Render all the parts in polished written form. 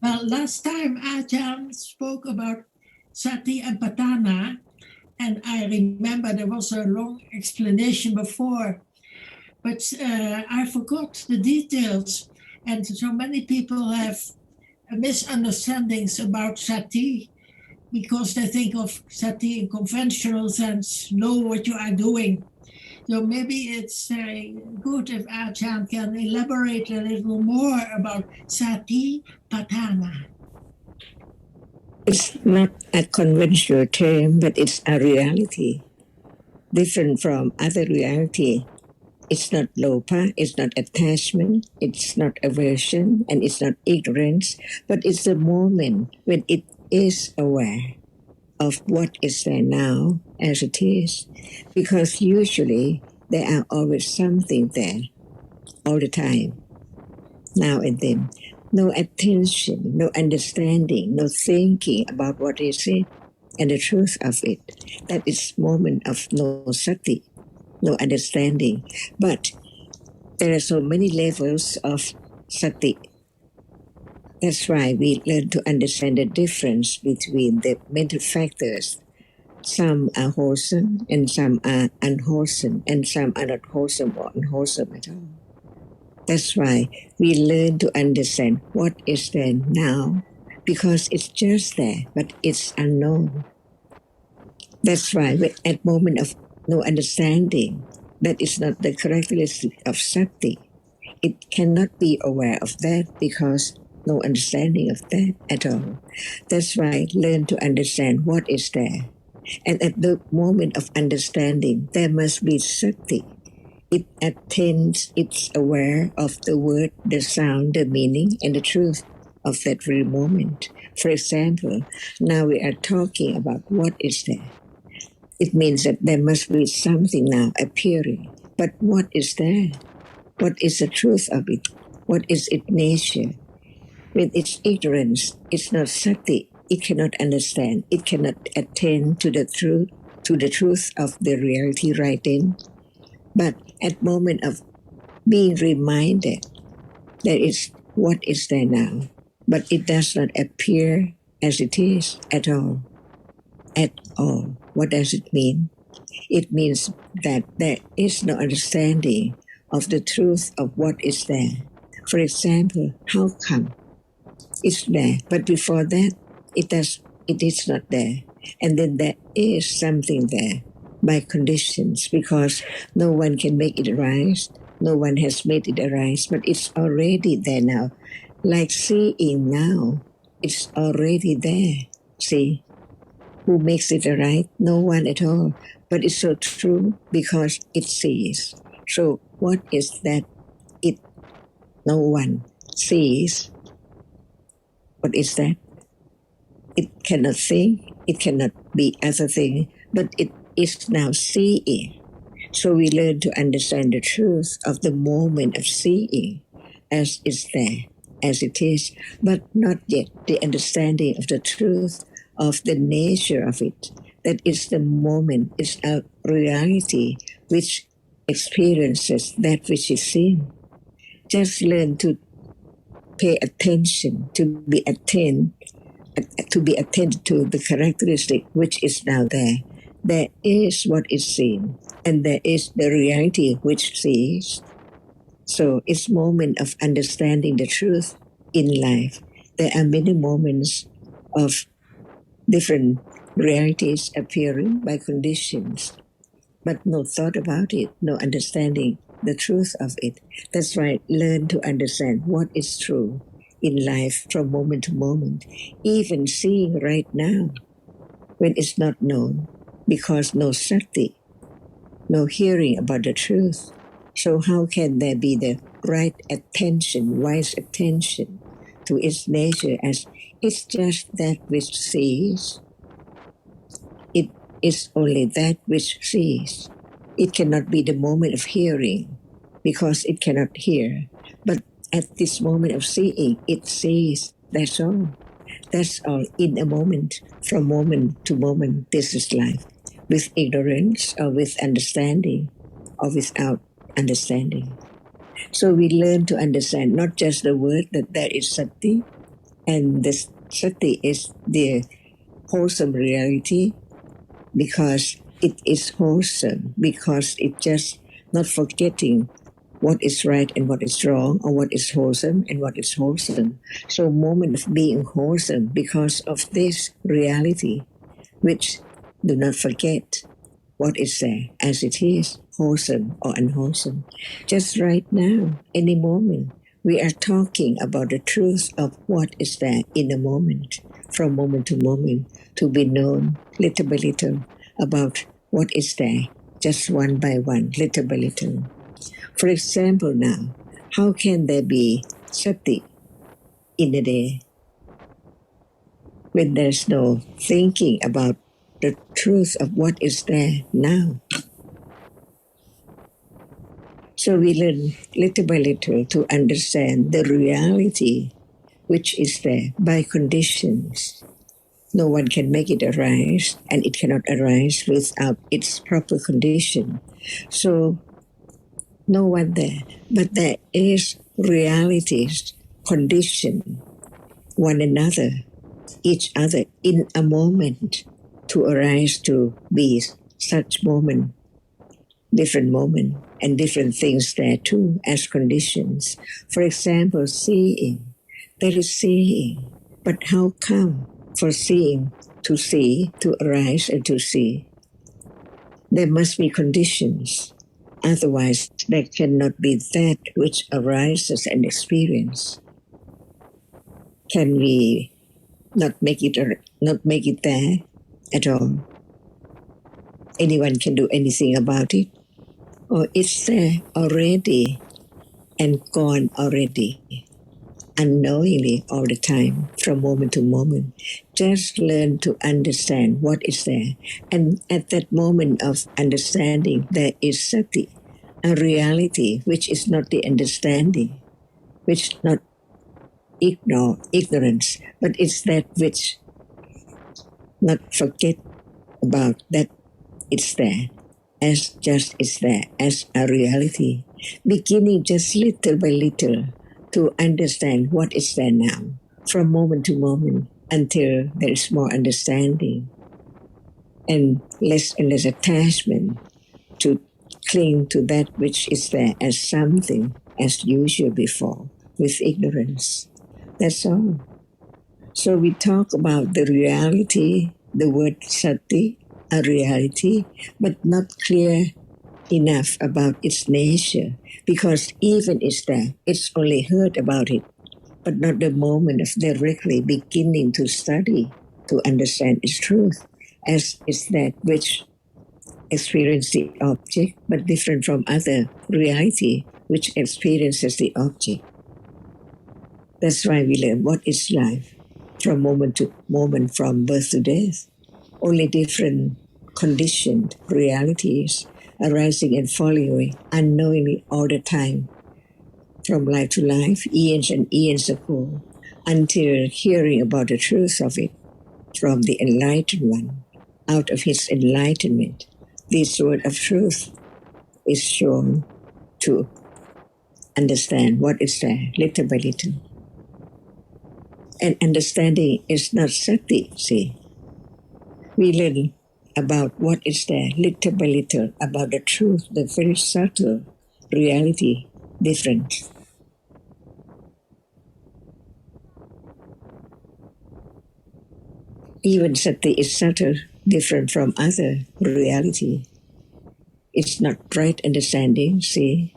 Well, last time Acharn spoke about satipaṭṭhāna, and I remember there was a long explanation before, but I forgot the details. And so many people have misunderstandings about sati because they think of sati in conventional sense, know what you are doing. So maybe it's good if Achan can elaborate a little more about satipaṭṭhāna. It's not a conventional term, but it's a reality, different from other reality. It's not lopa, it's not attachment, it's not aversion, and it's not ignorance, but it's the moment when it is aware of what is there now as it is. Because usually there are always something there all the time, now and then. No attention, no understanding, no thinking about what is it and the truth of it. That is moment of no sati, no understanding. But there are so many levels of sati. That's why we learn to understand the difference between the mental factors. Some are wholesome and some are unwholesome, and some are not wholesome or unwholesome at all. That's why we learn to understand what is there now, because it's just there, but it's unknown. That's why at moment of no understanding, that is not the characteristic of sati. It cannot be aware of that because no understanding of that at all. That's why learn to understand what is there. And at the moment of understanding, there must be sati. It attends, it's aware of the word, the sound, the meaning, and the truth of that very moment. For example, now we are talking about what is there. It means that there must be something now appearing. But what is there? What is the truth of it? What is its nature? With its ignorance, it's not sati. It cannot understand. It cannot attend to the truth of the reality right then. But at moment of being reminded, there is what is there now, but it does not appear as it is at all. At all. What does it mean? It means that there is no understanding of the truth of what is there. For example, how come it's there, but before that it is not there, and then there is something there by conditions, because no one can make it arise, no one has made it arise, but it's already there now. Like seeing now, it's already there. See, who makes it arise? No one at all. But it's so true because it sees. So what is that it no one sees? What is that? It cannot think, it cannot be other thing, but it is now seeing. So we learn to understand the truth of the moment of seeing as is there, as it is, but not yet the understanding of the truth of the nature of it. That is the moment, is a reality which experiences that which is seen. Just learn to pay attention, to be attended to the characteristic which is now there. There is what is seen, and there is the reality which sees. So it's moment of understanding the truth in life. There are many moments of different realities appearing by conditions, but no thought about it, no understanding the truth of it. That's why learn to understand what is true in life from moment to moment, even seeing right now when it's not known, because no sati, no hearing about the truth. So how can there be the right attention, wise attention to its nature as it's just that which sees? It is only that which sees. It cannot be the moment of hearing because it cannot hear. But at this moment of seeing, it sees. That's all. That's all in a moment, from moment to moment. This is life. With ignorance or with understanding or without understanding. So we learn to understand not just the word that there is sati, And this sati is the wholesome reality because it is wholesome, because it just not forgetting what is right and what is wrong, or what is wholesome and what is wholesome. So moment of being wholesome because of this reality, which do not forget what is there as it is, wholesome or unwholesome. Just right now, any moment, we are talking about the truth of what is there in a moment, from moment to be known little by little about what is there, just one by one, little by little. For example, now, how can there be sati in a day when there's no thinking about the truth of what is there now? So we learn little by little to understand the reality which is there by conditions. No one can make it arise, and it cannot arise without its proper condition. So no one there, but there is realities condition one another, each other in a moment to arise to be such moment, different moment, and different things there too as conditions. For example, seeing. There is seeing, but how come for seeing to see, to arise and to see? There must be conditions. Otherwise, there cannot be that which arises and experience. Can we not make it there at all? Anyone can do anything about it? Or it's there already and gone already, unknowingly all the time, from moment to moment. Just learn to understand what is there. And at that moment of understanding, there is sati, a reality which is not the understanding, which not ignorance, but it's that which not forget about that it's there, as just is there, as a reality, beginning just little by little to understand what is there now, from moment to moment, until there is more understanding and less attachment to cling to that which is there as something as usual before, with ignorance. That's all. So we talk about the reality, the word sati, a reality, but not clear enough about its nature, because even it's there, it's only heard about it, but not the moment of directly beginning to study, to understand its truth, as is that which experiences the object, but different from other reality which experiences the object. That's why we learn what is life, from moment to moment, from birth to death. Only different conditioned realities arising and falling away unknowingly all the time, from life to life, eons and eons ago, until hearing about the truth of it from the enlightened one. Out of his enlightenment, this word of truth is shown to understand what is there little by little. And understanding is not sati, see. We learn about what is there little by little, about the truth, the very subtle reality difference. Even sati is subtle, different from other reality. It's not right understanding, see.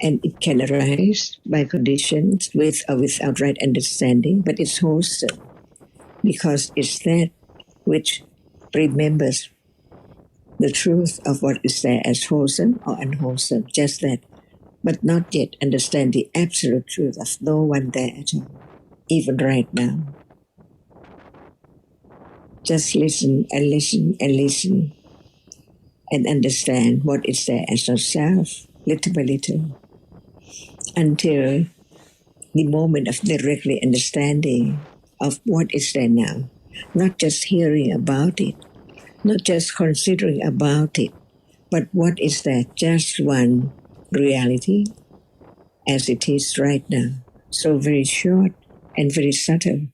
And it can arise by conditions with or without right understanding, but it's wholesome because it's that which remembers the truth of what is there as wholesome or unwholesome, just that, but not yet understand the absolute truth of no one there at all, even right now. Just listen and listen and listen and understand what is there as yourself, little by little, until the moment of directly understanding of what is there now, not just hearing about it, not just considering about it, but what is there, just one reality, as it is right now. So very short and very subtle.